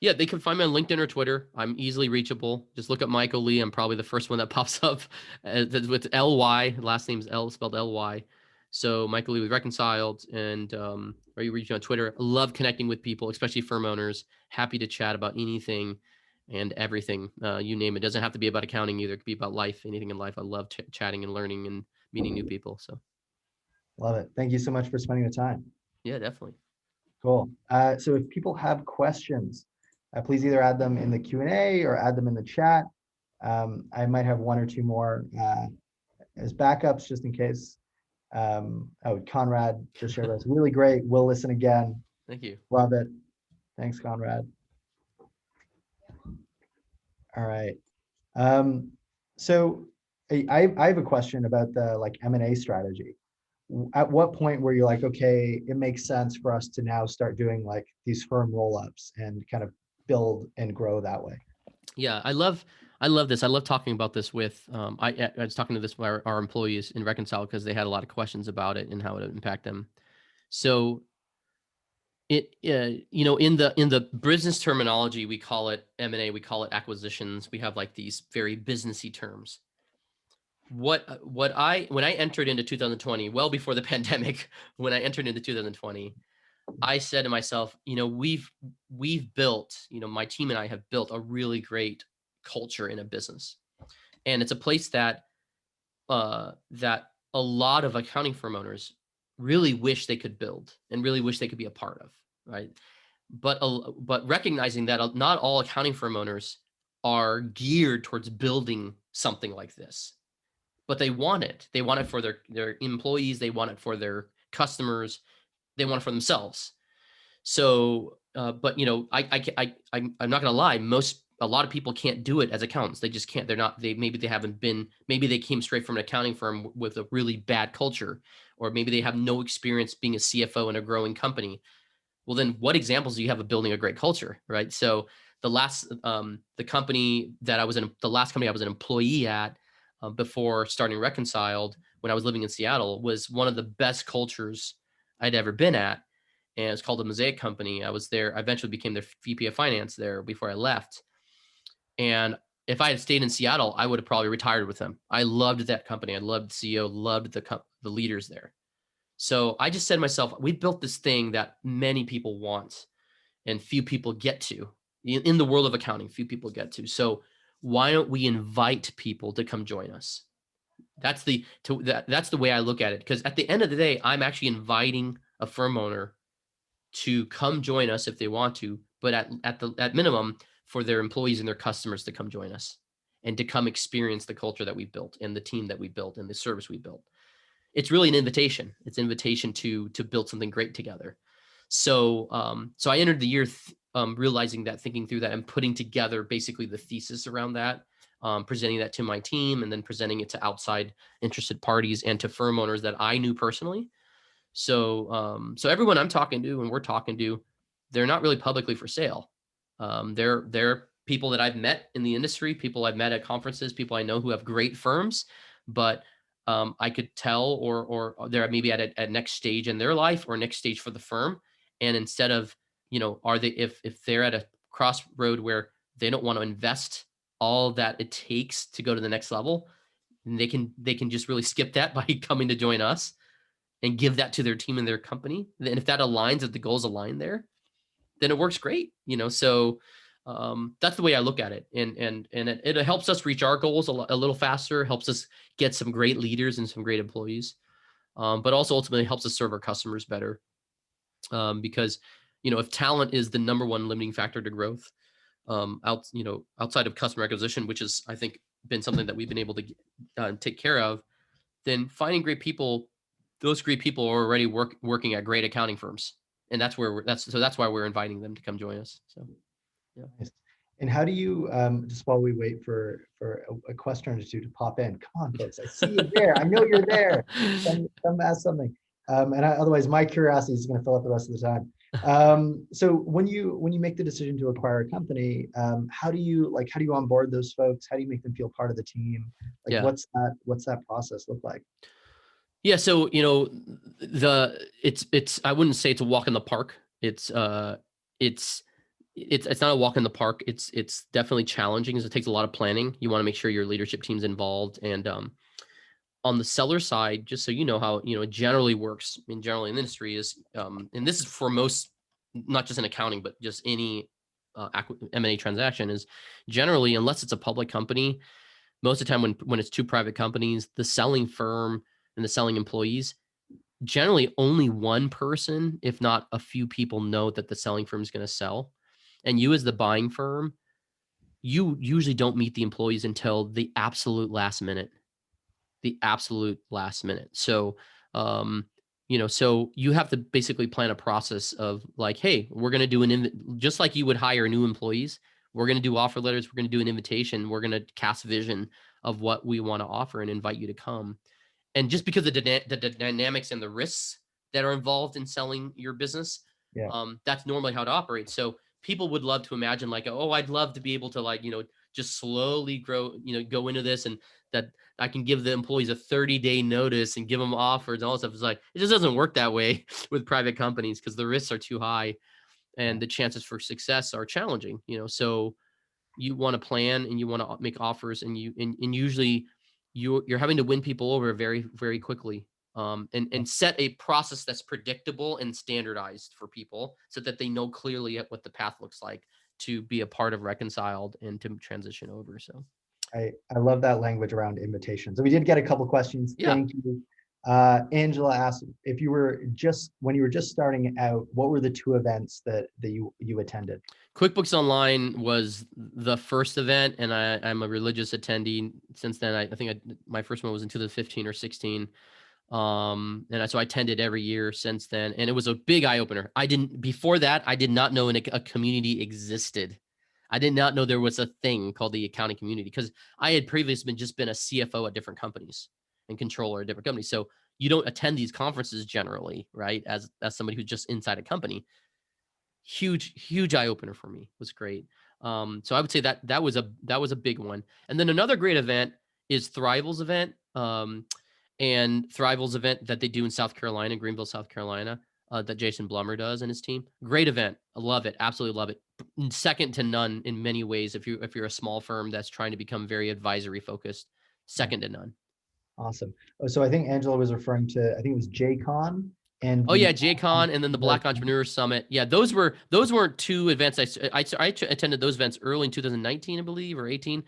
Yeah, they can find me on LinkedIn or Twitter. I'm easily reachable. Just look up Michael Lee. I'm probably the first one that pops up with L-Y. Last name's L, spelled L-Y. So Michael Lee with Reconciled, and or you reach me on Twitter. I love connecting with people, especially firm owners. Happy to chat about anything and everything. You name it. It doesn't have to be about accounting either. It could be about life, anything in life. I love chatting and learning and meeting new people. So Love it. Thank you so much for spending the time. yeah, definitely. Cool. So if people have questions, please either add them in the Q&A or add them in the chat. I might have one or two more as backups just in case. Oh, Conrad just shared us. Really great. We'll listen again. Thank you. Love it. Thanks, Conrad. All right. So I have a question about the like M&A strategy. At what point were you like, okay, it makes sense for us to now start doing like these firm roll-ups and kind of build and grow that way? Yeah, I love this. I love talking about this with I was talking to this with our employees in Reconcile because they had a lot of questions about it and how it would impact them. So in the business terminology, we call it M&A, we call it acquisitions. We have like these very businessy terms. When I entered into 2020, well before the pandemic, when I entered into 2020, I said to myself, we've built, my team and I have built a really great culture in a business, and it's a place that that a lot of accounting firm owners really wish they could build and really wish they could be a part of, right? But recognizing that not all accounting firm owners are geared towards building something like this, but they want it. They want it for their employees. They want it for their customers. They want it for themselves. So, but I'm not gonna lie. A lot of people can't do it as accountants. They just can't. They're not. Maybe they haven't been. Maybe they came straight from an accounting firm with a really bad culture, or maybe they have no experience being a CFO in a growing company. Well, then what examples do you have of building a great culture, right? So the company that I was in, the last company I was an employee at before starting Reconciled, when I was living in Seattle, was one of the best cultures I'd ever been at, and it's called the Mosaic Company. I was there. I eventually became their VP of Finance there before I left. And if I had stayed in Seattle, I would have probably retired with them. I loved that company. I loved the CEO, loved the leaders there. So I just said to myself, we built this thing that many people want and few people get to. In the world of accounting, few people get to. So why don't we invite people to come join us? That's the way I look at it. Because at the end of the day, I'm actually inviting a firm owner to come join us if they want to, but at minimum for their employees and their customers to come join us and to come experience the culture that we built and the team that we built and the service we built. It's really an invitation. It's an invitation to build something great together. So I entered the year realizing that, thinking through that, and putting together basically the thesis around that, presenting that to my team, and then presenting it to outside interested parties and to firm owners that I knew personally. So everyone I'm talking to and we're talking to, they're not really publicly for sale. They're people that I've met in the industry, people I've met at conferences, people I know who have great firms, but I could tell, or they're maybe at a next stage in their life or next stage for the firm. And instead of, are they, if they're at a crossroad where they don't want to invest all that it takes to go to the next level, they can just really skip that by coming to join us and give that to their team and their company. And if that aligns, if the goals align there, then it works great. So that's the way I look at it. And it helps us reach our goals a little faster, helps us get some great leaders and some great employees, but also ultimately helps us serve our customers better. Because, if talent is the number one limiting factor to growth, outside of customer acquisition, which is, I think, been something that we've been able to take care of, then finding great people, those great people are already working at great accounting firms. And that's why we're inviting them to come join us. So, yeah. Nice. And how do you, just while we wait for a question or two to pop in, come on, folks, I see you there. I know you're there. Come ask something. Otherwise, my curiosity is going to fill up the rest of the time. So when you make the decision to acquire a company, how do you onboard those folks? How do you make them feel part of the team? Like, Yeah. what's that process look like? Yeah. So, I wouldn't say it's a walk in the park. It's not a walk in the park. It's definitely challenging because it takes a lot of planning. You want to make sure your leadership team's involved. And on the seller side, just so you know how, it generally works generally in the industry is, and this is for most, not just in accounting, but just any M&A transaction, is generally, unless it's a public company, most of the time when it's two private companies, the selling firm and the selling employees, generally only one person, if not a few people, know that the selling firm is going to sell. And you as the buying firm, you usually don't meet the employees until the absolute last minute. So, so you have to basically plan a process of like, hey, we're going to do just like you would hire new employees. We're going to do offer letters. We're going to do an invitation. We're going to cast vision of what we want to offer and invite you to come. And just because of the dynamics and the risks that are involved in selling your business, Yeah. that's normally how it operates. So people would love to imagine like, oh, I'd love to be able to like, just slowly grow, go into this, and that I can give the employees a 30-day notice and give them offers and all that stuff. It's like, it just doesn't work that way with private companies because the risks are too high and the chances for success are challenging, so you want to plan and you want to make offers, and usually you're having to win people over very, very quickly, and set a process that's predictable and standardized for people so that they know clearly what the path looks like to be a part of Reconciled and to transition over. So I love that language around invitations. So we did get a couple questions. yeah. Thank you. Angela asked if when you were just starting out, what were the 2 events that you attended? QuickBooks Online was the first event, and I'm a religious attendee since then. I think my first one was in 2015 or 16. So I attended every year since then, and it was a big eye opener. Before that, I did not know a community existed. I did not know there was a thing called the accounting community because I had previously just been a CFO at different companies and controller at different companies. So you don't attend these conferences generally, right? As somebody who's just inside a company. Huge eye opener for me. It was great. So I would say that was a big one. And then another great event is Thrival's event. And Thrival's event that they do in South Carolina, Greenville, South Carolina, that Jason Blummer does and his team. Great event. I love it. Absolutely love it. Second to none in many ways. If you're a small firm that's trying to become very advisory focused, second to none. Awesome. So I think Angela was referring to, I think it was JCon and JCon, and then the Black Entrepreneur Summit. Yeah, those weren't 2 events. I attended those events early in 2019, I believe, or 18.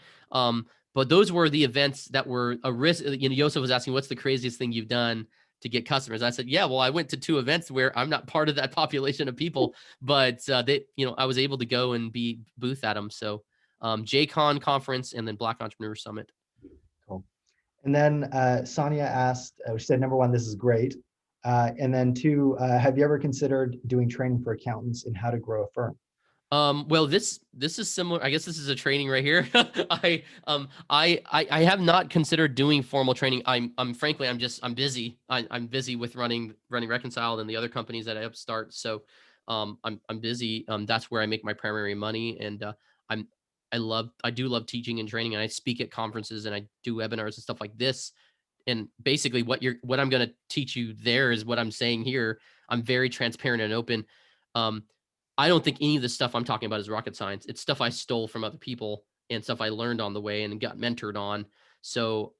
But those were the events that were a risk. Joseph was asking, what's the craziest thing you've done to get customers? I said, yeah, well, I went to 2 events where I'm not part of that population of people, but I was able to go and be booth at them. So JCon conference and then Black Entrepreneur Summit. Cool. And then Sonia asked, she said, number 1, this is great. And then 2, have you ever considered doing training for accountants in how to grow a firm? Well, this is similar. I guess this is a training right here. I have not considered doing formal training. I'm frankly, I'm busy. I'm busy with running Reconciled and the other companies that I upstart. So, I'm busy. That's where I make my primary money. And, I do love teaching and training, and I speak at conferences and I do webinars and stuff like this. And basically what I'm going to teach you there is what I'm saying here. I'm very transparent and open. I don't think any of the stuff I'm talking about is rocket science. It's stuff I stole from other people and stuff I learned on the way and got mentored on. So,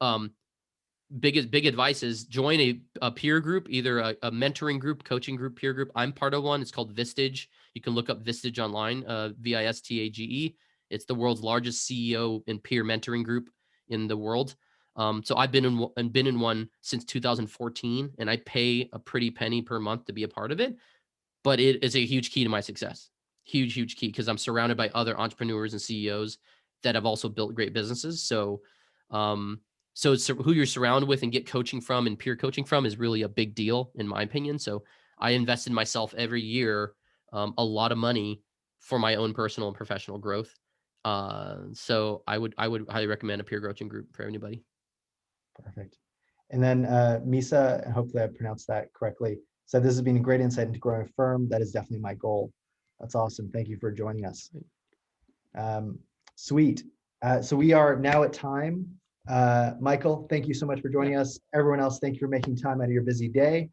big advice is join a peer group, either a mentoring group, coaching group, peer group. I'm part of one. It's called Vistage. You can look up Vistage online, Vistage. It's the world's largest CEO and peer mentoring group in the world. So I've been in one since 2014, and I pay a pretty penny per month to be a part of it. But it is a huge key to my success. Huge key, because I'm surrounded by other entrepreneurs and CEOs that have also built great businesses. So, it's who you're surrounded with and get coaching from and peer coaching from is really a big deal, in my opinion. So I invest in myself every year, a lot of money for my own personal and professional growth. So I would highly recommend a peer coaching group for anybody. Perfect. And then Misa, and hopefully I pronounced that correctly, said this has been a great insight into growing a firm. That is definitely my goal. That's awesome. Thank you for joining us. Sweet. So we are now at time. Michael, thank you so much for joining us. Everyone else, thank you for making time out of your busy day.